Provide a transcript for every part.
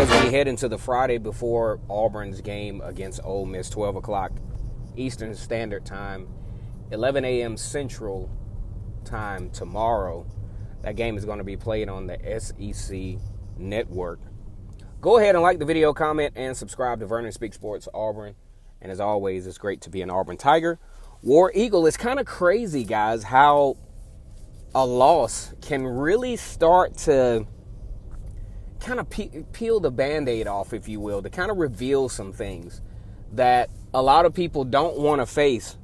as we head into the Friday before Auburn's game against Ole Miss, 12 o'clock Eastern Standard Time, 11 a.m. Central Time tomorrow. That game is going to be played on the SEC Network. Go ahead and like the video, comment, and subscribe to Vernon Speaks Sports Auburn. And as always, it's great to be an Auburn Tiger. War Eagle. It's kind of crazy, guys, how a loss can really start to kind of peel the Band-Aid off, if you will, to kind of reveal some things that a lot of people don't want to face,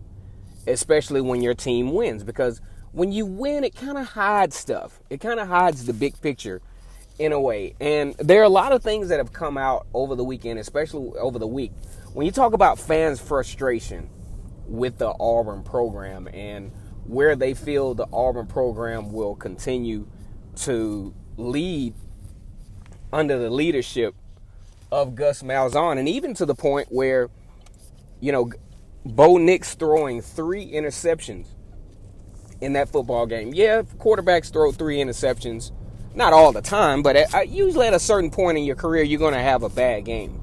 especially when your team wins. Because when you win, it kind of hides stuff. It kind of hides the big picture in a way. And there are a lot of things that have come out over the weekend, especially over the week. When you talk about fans' frustration with the Auburn program and where they feel the Auburn program will continue to lead under the leadership of Gus Malzahn, and even to the point where, you know, Bo Nix throwing 3 interceptions in that football game. Yeah, quarterbacks throw 3 interceptions, not all the time, but usually at a certain point in your career, you're going to have a bad game.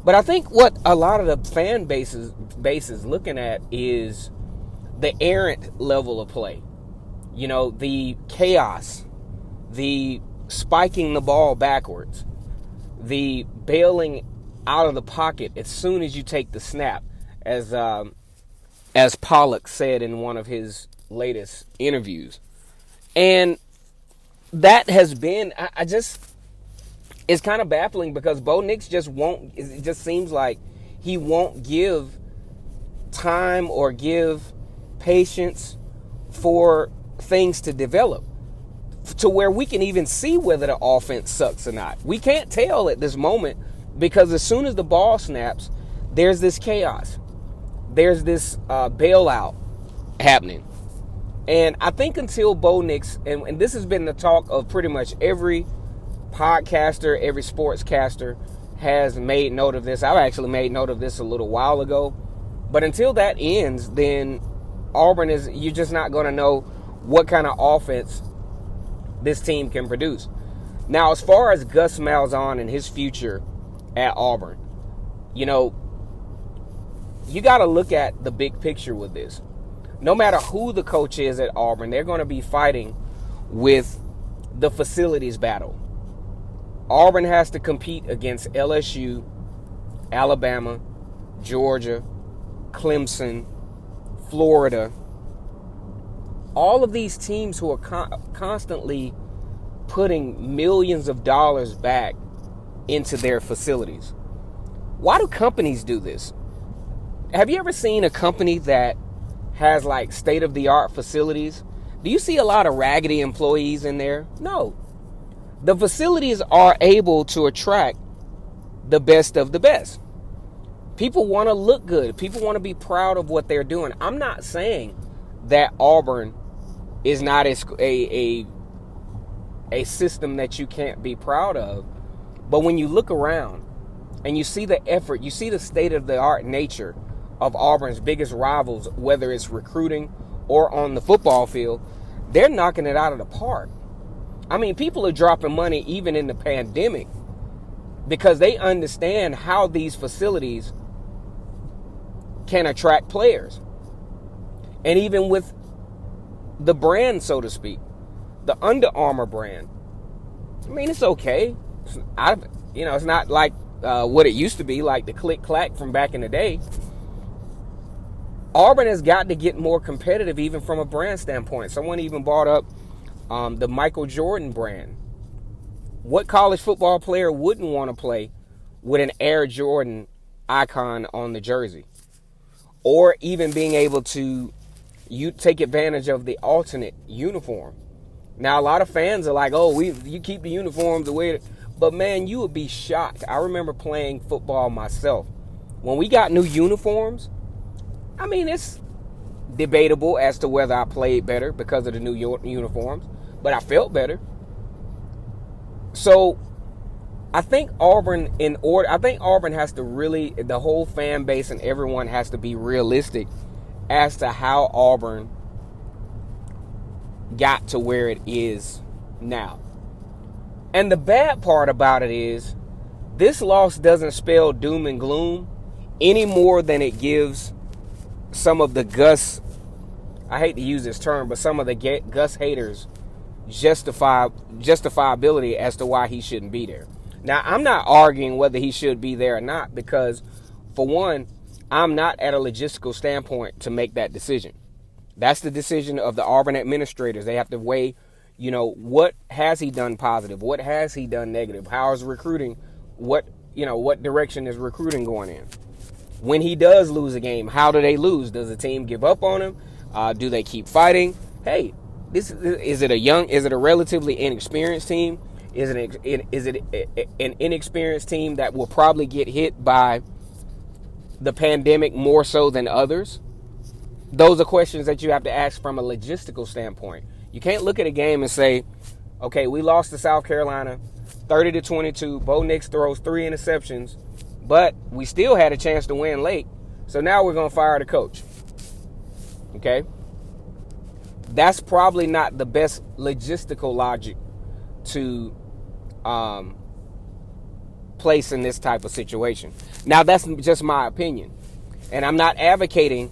But I think what a lot of the fan base is looking at is the errant level of play. You know, the chaos, the spiking the ball backwards, the bailing out of the pocket as soon as you take the snap, as Pollock said in one of his latest interviews. And that has been, it's kind of baffling because Bo Nix just won't, it just seems like he won't give time or give patience for things to develop to where we can even see whether the offense sucks or not. We can't tell at this moment because as soon as the ball snaps, there's this chaos. There's this bailout happening. And I think until Bo Nix, and this has been the talk of pretty much every podcaster, every sportscaster has made note of this. I've actually made note of this a little while ago. But until that ends, then Auburn you're just not going to know what kind of offense this team can produce. Now, as far as Gus Malzahn and his future at Auburn, you know, you got to look at the big picture with this. No matter who the coach is at Auburn, they're going to be fighting with the facilities battle. Auburn has to compete against LSU, Alabama, Georgia, Clemson, Florida. All of these teams who are constantly putting millions of dollars back into their facilities. Why do companies do this? Have you ever seen a company that has like state-of-the-art facilities? Do you see a lot of raggedy employees in there? No. The facilities are able to attract the best of the best. People want to look good. People want to be proud of what they're doing. I'm not saying that Auburn is not a system that you can't be proud of. But when you look around and you see the effort, you see the state-of-the-art nature of Auburn's biggest rivals, whether it's recruiting or on the football field, they're knocking it out of the park. I mean, people are dropping money even in the pandemic because they understand how these facilities can attract players. And even with the brand, so to speak, the Under Armour brand, I mean, it's okay. It's not like what it used to be, like the click-clack from back in the day. Auburn has got to get more competitive even from a brand standpoint. Someone even brought up the Michael Jordan brand. What college football player wouldn't want to play with an Air Jordan icon on the jersey? Or even being able to take advantage of the alternate uniform. Now, a lot of fans are like, oh, you keep the uniform the way it... But, man, you would be shocked. I remember playing football myself. When we got new uniforms, I mean, it's debatable as to whether I played better because of the new uniforms, but I felt better. So I think Auburn has to really, the whole fan base and everyone has to be realistic as to how Auburn got to where it is now. And the bad part about it is this loss doesn't spell doom and gloom any more than it gives some of the Gus, I hate to use this term, but some of the Gus haters justifiability as to why he shouldn't be there. Now, I'm not arguing whether he should be there or not because, for one, I'm not at a logistical standpoint to make that decision. That's the decision of the Auburn administrators. They have to weigh, what has he done positive? What has he done negative? How is recruiting? What direction is recruiting going in? When he does lose a game, how do they lose? Does the team give up on him? Do they keep fighting? Hey, is it a relatively inexperienced team? Is it an inexperienced team that will probably get hit by the pandemic more so than others? Those are questions that you have to ask from a logistical standpoint. You can't look at a game and say, okay, we lost to South Carolina 30-22. Bo Nix throws 3 interceptions, but we still had a chance to win late. So now we're going to fire the coach. Okay? That's probably not the best logistical logic to place in this type of situation. Now, that's just my opinion. And I'm not advocating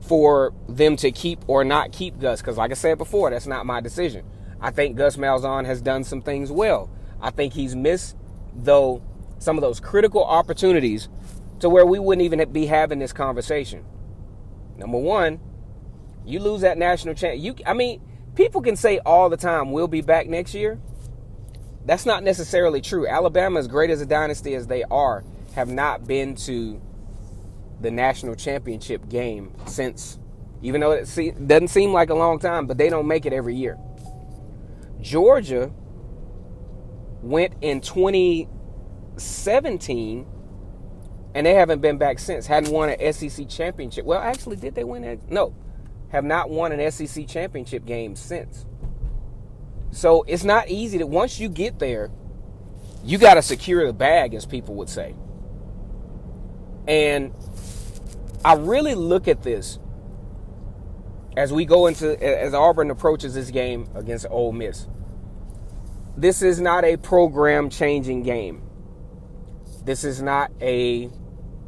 for them to keep or not keep Gus, because like I said before, that's not my decision. I think Gus Malzahn has done some things well. I think he's missed, though, some of those critical opportunities to where we wouldn't even be having this conversation. Number one, you lose that national champ. People can say all the time, we'll be back next year. That's not necessarily true. Alabama, as great as a dynasty as they are, have not been to the national championship game since, even though it doesn't seem like a long time, but they don't make it every year. Georgia went in 2017, and they haven't been back since. Hadn't won an SEC championship. Well, actually, did they win it? No. Have not won an SEC championship game since. So it's not easy to, once you get there, you got to secure the bag, as people would say. And I really look at this as Auburn approaches this game against Ole Miss. This is not a program-changing game. This is not a,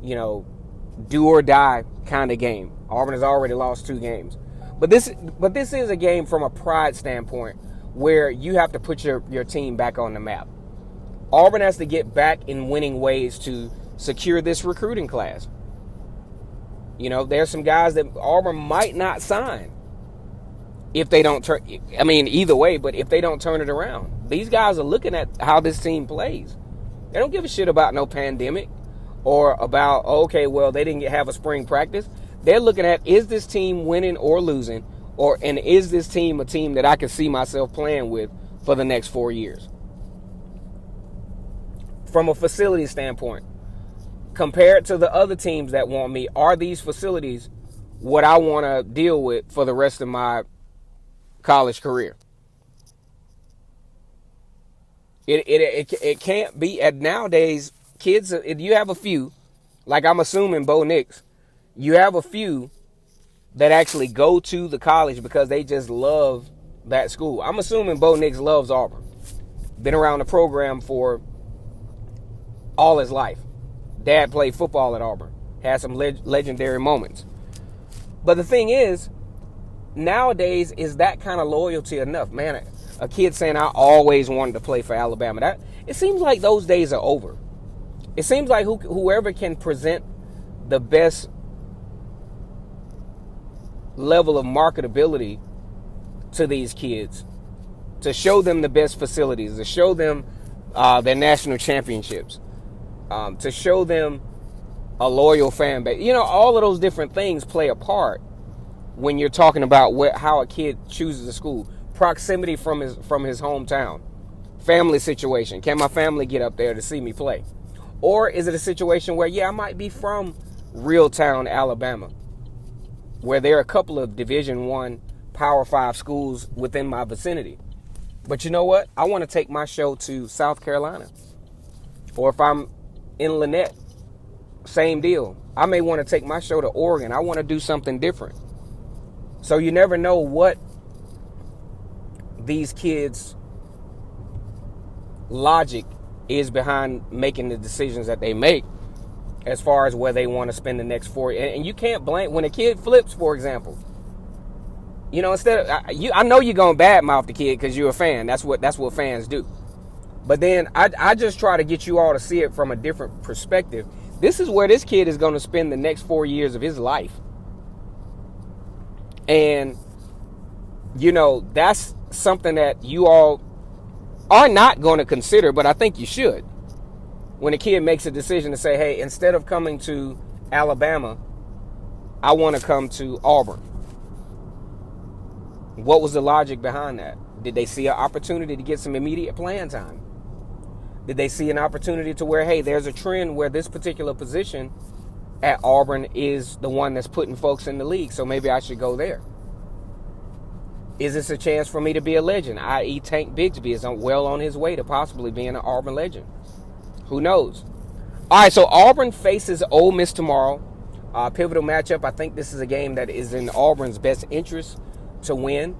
do or die kind of game. Auburn has already lost 2 games. But this is a game from a pride standpoint where you have to put your team back on the map. Auburn has to get back in winning ways to secure this recruiting class. There's some guys that Auburn might not sign if they don't either way, but if they don't turn it around. These guys are looking at how this team plays. They don't give a shit about no pandemic or about, they didn't have a spring practice. They're looking at, is this team winning or losing? And is this team a team that I can see myself playing with for the next 4 years? From a facility standpoint, compared to the other teams that want me, are these facilities what I want to deal with for the rest of my college career? It can't be. And nowadays, kids, if you have a few, like I'm assuming Bo Nix, you have a few that actually go to the college because they just love that school. I'm assuming Bo Nix loves Auburn. Been around the program for all his life. Dad played football at Auburn. Had some legendary moments. But the thing is, nowadays, is that kind of loyalty enough? Man, a kid saying, I always wanted to play for Alabama. It seems like those days are over. It seems like whoever can present the best level of marketability to these kids, to show them the best facilities, to show them their national championships, to show them a loyal fan base. All of those different things play a part when you're talking about how a kid chooses a school. Proximity from his hometown. Family situation. Can my family get up there to see me play? Or is it a situation where, I might be from real town, Alabama, where there are a couple of Division I Power 5 schools within my vicinity. But you know what? I want to take my show to South Carolina. Or if I'm in Lynette, same deal. I may want to take my show to Oregon. I want to do something different. So you never know what these kids' logic is behind making the decisions that they make as far as where they want to spend the next 4 years. And you can't blame when a kid flips, for example. You know, instead of I know you're gonna badmouth the kid because you're a fan. That's what fans do. But then I just try to get you all to see it from a different perspective. This is where this kid is going to spend the next 4 years of his life. And, you know, that's something that you all are not going to consider, but I think you should. When a kid makes a decision to say, hey, instead of coming to Alabama, I want to come to Auburn. What was the logic behind that? Did they see an opportunity to get some immediate playing time? Did they see an opportunity to where, hey, there's a trend where this particular position at Auburn is the one that's putting folks in the league, so maybe I should go there? Is this a chance for me to be a legend, i.e. Tank Bigsby is well on his way to possibly being an Auburn legend? Who knows? All right, so Auburn faces Ole Miss tomorrow. Pivotal matchup. I think this is a game that is in Auburn's best interest to win.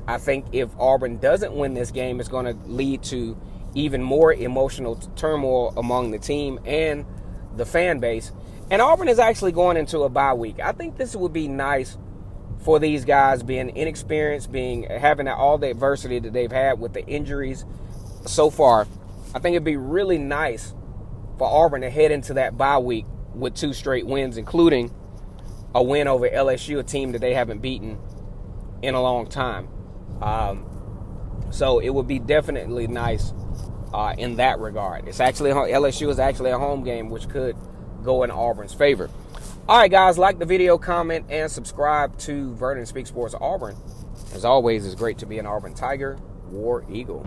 I think if Auburn doesn't win this game, it's going to lead to even more emotional turmoil among the team and the fan base. And Auburn is actually going into a bye week. I think this would be nice for these guys, being inexperienced, having all the adversity that they've had with the injuries so far. I think it'd be really nice for Auburn to head into that bye week with 2 straight wins, including a win over LSU, a team that they haven't beaten in a long time. So it would be definitely nice in that regard. LSU is actually a home game, which could go in Auburn's favor. All right, guys, like the video, comment, and subscribe to Vernon Speaks Sports Auburn. As always, it's great to be an Auburn Tiger, War Eagle.